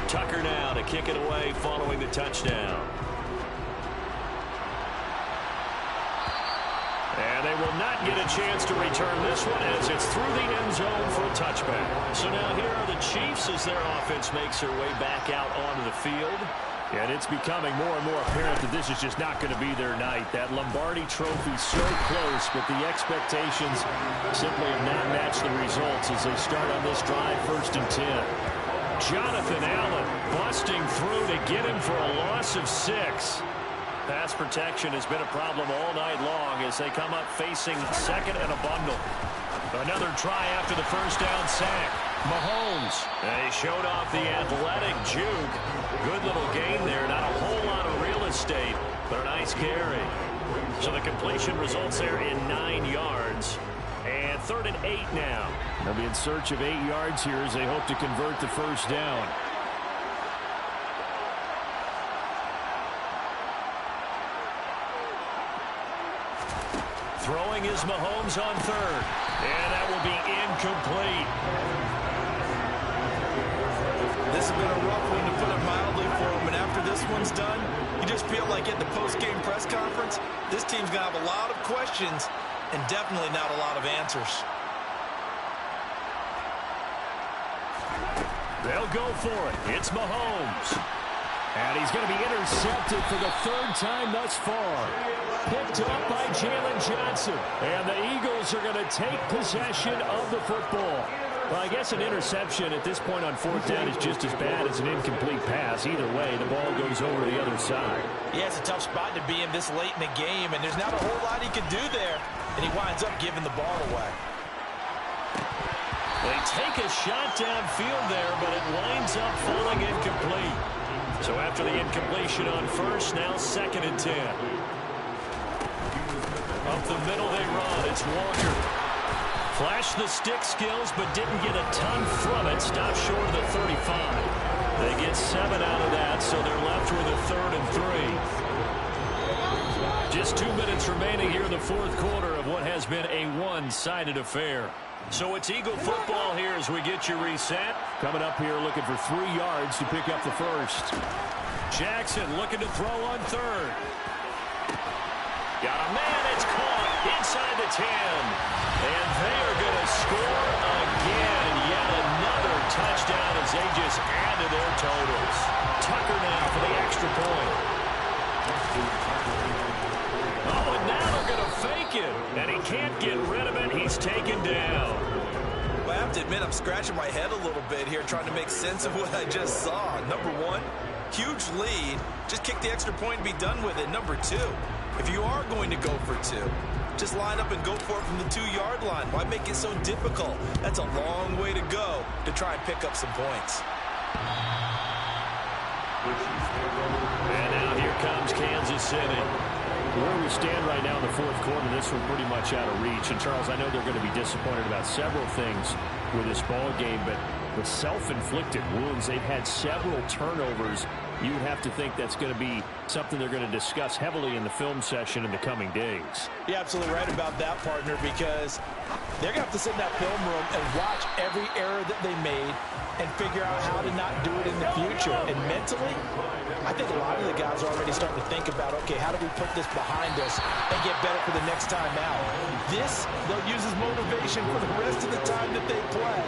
Tucker now to kick it away following the touchdown. And they will not get a chance to return this one as it's through the end zone for a touchback. So now here are the Chiefs as their offense makes their way back out onto the field. And it's becoming more and more apparent that this is just not going to be their night. That Lombardi trophy so close, but the expectations simply have not matched the results as they start on this drive, 1st and 10. Jonathan Allen busting through to get him for a loss of 6. Pass protection has been a problem all night long as they come up facing 2nd and a bundle. Another try after the 1st down sack. Mahomes. They showed off the athletic juke. Good little gain there. Not a whole lot of real estate, but a nice carry. So the completion results there in 9 yards. And 3rd and 8 now. They'll be in search of 8 yards here as they hope to convert the 1st down. Throwing is Mahomes on 3rd. And that will be incomplete. This has been a rough one, to put it mildly, for him. And after this one's done, you just feel like at the post-game press conference, this team's going to have a lot of questions and definitely not a lot of answers. They'll go for it. It's Mahomes. And he's going to be intercepted for the third time thus far. Picked up by Jalen Johnson. And the Eagles are going to take possession of the football. Well, I guess an interception at this point on fourth down is just as bad as an incomplete pass. Either way, the ball goes over to the other side. Yeah, it's a tough spot to be in this late in the game, and there's not a whole lot he can do there. And he winds up giving the ball away. They take a shot downfield there, but it winds up falling incomplete. So after the incompletion on first, now 2nd and 10. Up the middle they run. It's Walker. Flashed the stick skills, but didn't get a ton from it. Stopped short of the 35. They get 7 out of that, so they're left with a 3rd and 3. Just 2 minutes remaining here in the fourth quarter of what has been a one-sided affair. So it's Eagle football here as we get you reset. Coming up here looking for 3 yards to pick up the first. Jackson looking to throw on 3rd. Got a man, it's caught inside the 10. And they are going to score again. Yet another touchdown as they just add to their totals. Tucker now for the extra point. Oh, and now they're going to fake it. And he can't get rid of it. He's taken down. Well, I have to admit, I'm scratching my head a little bit here trying to make sense of what I just saw. Number one, huge lead. Just kick the extra point and be done with it. Number two, if you are going to go for 2, just line up and go for it from the 2-yard line. Why make it so difficult? That's a long way to go to try and pick up some points. And now here comes Kansas City. Where we stand right now in the fourth quarter, this one pretty much out of reach. And, Charles, I know they're going to be disappointed about several things with this ball game, but with self-inflicted wounds, they've had several turnovers. You would have to think that's going to be something they're going to discuss heavily in the film session in the coming days. You're absolutely right about that, partner, because they're going to have to sit in that film room and watch every error that they made and figure out how to not do it in the future. And mentally, I think a lot of the guys are already starting to think about, okay, how do we put this behind us and get better for the next time out? This, they'll use as motivation for the rest of the time that they play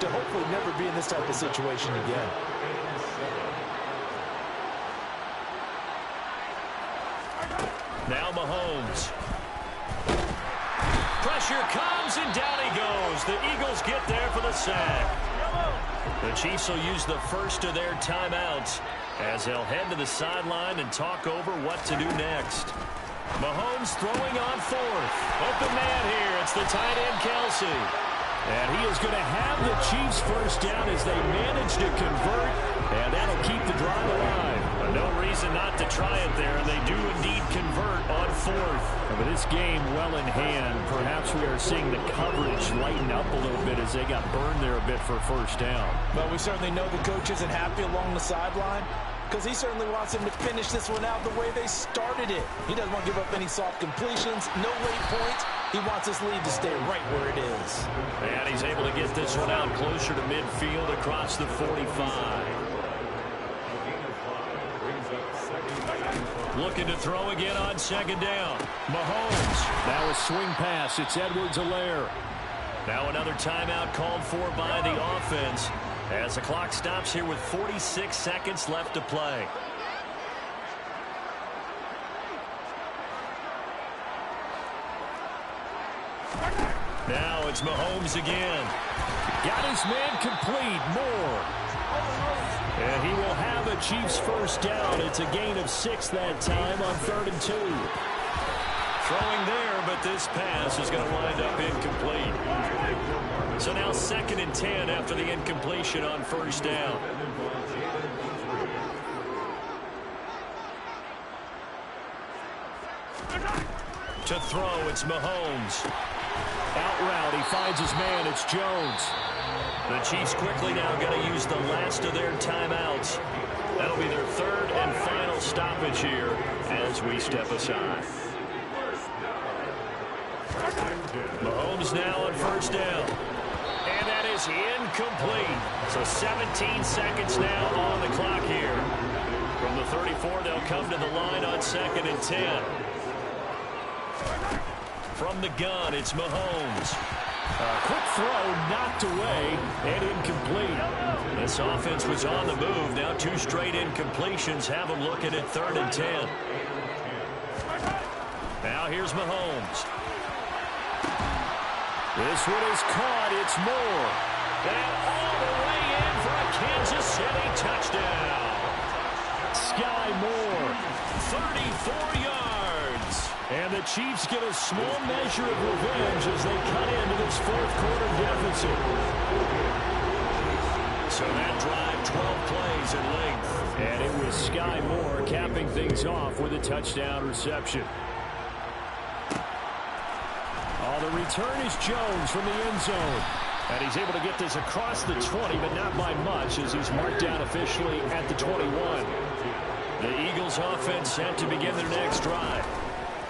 to hopefully never be in this type of situation again. Now Mahomes. Pressure comes, and down he goes. The Eagles get there for the sack. The Chiefs will use the first of their timeouts as they'll head to the sideline and talk over what to do next. Mahomes throwing on 4th. Open man here. It's the tight end, Kelsey. And he is going to have the Chiefs first down as they manage to convert, and that'll keep the drive alive. But no reason not to try it there, and they do indeed convert on 4th. With this game well in hand, perhaps we are seeing the coverage lighten up a little bit as they got burned there a bit for first down. Well, we certainly know the coach isn't happy along the sideline because he certainly wants them to finish this one out the way they started it. He doesn't want to give up any soft completions, no late points. He wants this lead to stay right where it is. And he's able to get this one out closer to midfield across the 45. Looking to throw again on 2nd down. Mahomes. Now a swing pass. It's Edwards-Helaire. Now another timeout called for by the offense as the clock stops here with 46 seconds left to play. Now it's Mahomes again. Got his man complete. Moore. And he will have a Chiefs first down. It's a gain of 6 that time on 3rd and 2. Throwing there, but this pass is going to wind up incomplete. So now 2nd and 10 after the incompletion on first down. To throw, it's Mahomes. Out route, he finds his man. It's Jones. The Chiefs quickly now going to use the last of their timeouts. That'll be their 3rd and final stoppage here as we step aside. Mahomes now on first down. And that is incomplete. So 17 seconds now on the clock here. From the 34, they'll come to the line on 2nd and 10. From the gun, it's Mahomes. Quick throw knocked away and incomplete. This offense was on the move. Now 2 straight incompletions have them looking at 3rd and 10. Now here's Mahomes. This one is caught. It's Moore. And all the way in for a Kansas City touchdown. Sky Moore, 34 yards. And the Chiefs get a small measure of revenge as they cut into this 4th quarter deficit. So that drive, 12 plays in length. And it was Sky Moore capping things off with a touchdown reception. The return is Jones from the end zone. And he's able to get this across the 20, but not by much as he's marked down officially at the 21. The Eagles offense set to begin their next drive.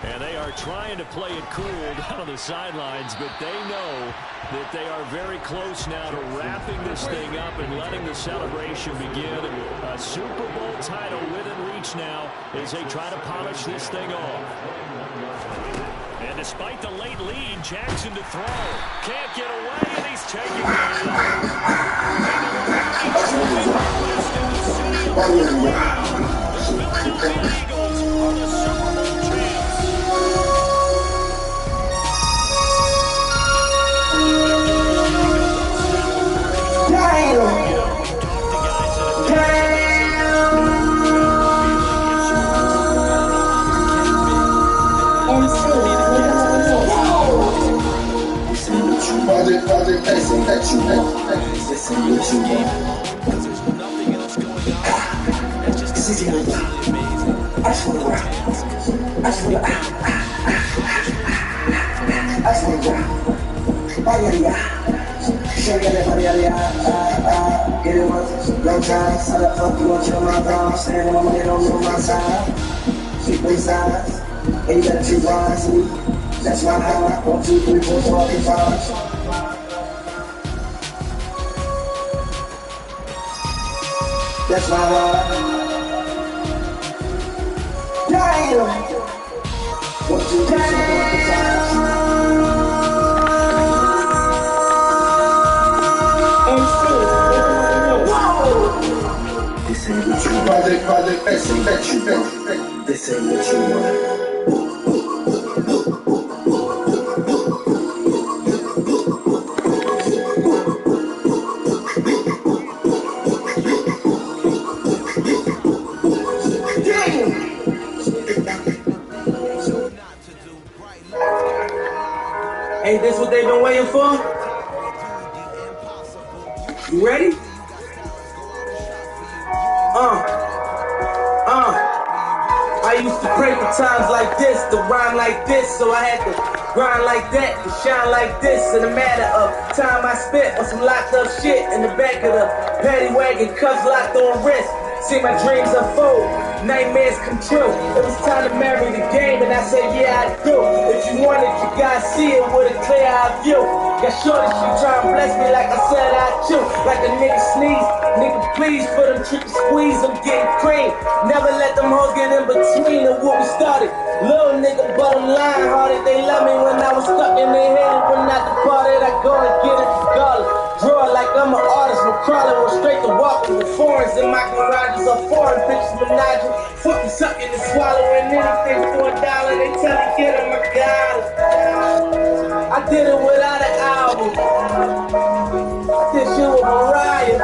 And they are trying to play it cool down on the sidelines, but they know that they are very close now to wrapping this thing up and letting the celebration begin. A Super Bowl title within reach now as they try to polish this thing off. And despite the late lead, Jackson to throw. Can't get away, and he's taking the Eagles are the Super Bowl champs. And you gotta treat wisely. That's my heart. 1, 2, 3, 4, 5. That's my heart. Damn. 1, 2, 3, 4, 5. This ain't what you want. This ain't what you want. This ain't what you want. Hey, this what they've been waiting for? You ready? I used to pray for times like this, to rhyme like this, so I had to grind like that, to shine like this. In a matter of time I spent on some locked up shit in the back of the paddy wagon, cuffs locked on wrist. See my dreams unfold, nightmares come true. It was time to marry the game, and I said, yeah, I do. If you want it, you gotta see it with a clear eye view. Got shorty, she try and bless me like I said I do. Like a nigga sneeze, nigga please, for them tricky squeeze, I'm getting cream. Never let them hoes get in between of what we started. Little nigga, but I'm lying hearted. They love me when I was stuck in their head, and when I departed, I go and get it regardless. Draw like I'm an artist, no crawling, went straight to walking with foreigns in my garages or foreign bitches menaging. Fucking sucking and swallowing anything for $1. They tell me get him, I got it. I did it without an album. I did shit with Mariah.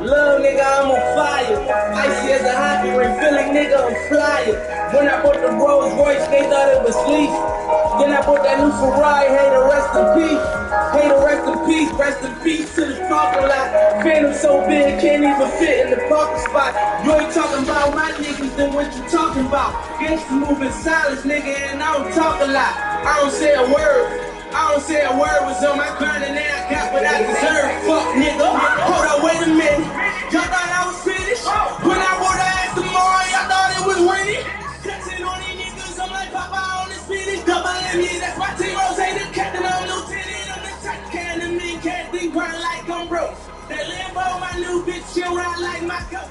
Little nigga, I'm on fire. Icy as a hockey ring, feeling nigga, I'm flyer. When I bought the Rolls Royce, they thought it was leaf. Then I bought that new Ferrari, hey, the rest in peace. Hey, the rest in peace to the parking lot. Phantom so big, can't even fit in the parking spot. You ain't talking about my niggas, then what you talking about? Gangsta moving silence, nigga, and I don't talk a lot. I don't say a word. I don't say a word, was on my grind and then I got what I deserve. Fuck nigga, hold up, wait a minute. Y'all thought I was finished? When I wore the ass tomorrow, y'all thought it was winning? Catching on these niggas, I'm like Papa on the spinach. Double M, that's my team, Rose, the captain, I'm lieutenant. I'm the top can of me, can't think grind like I'm broke. That Lambo, my new bitch, she'll ride like my coat.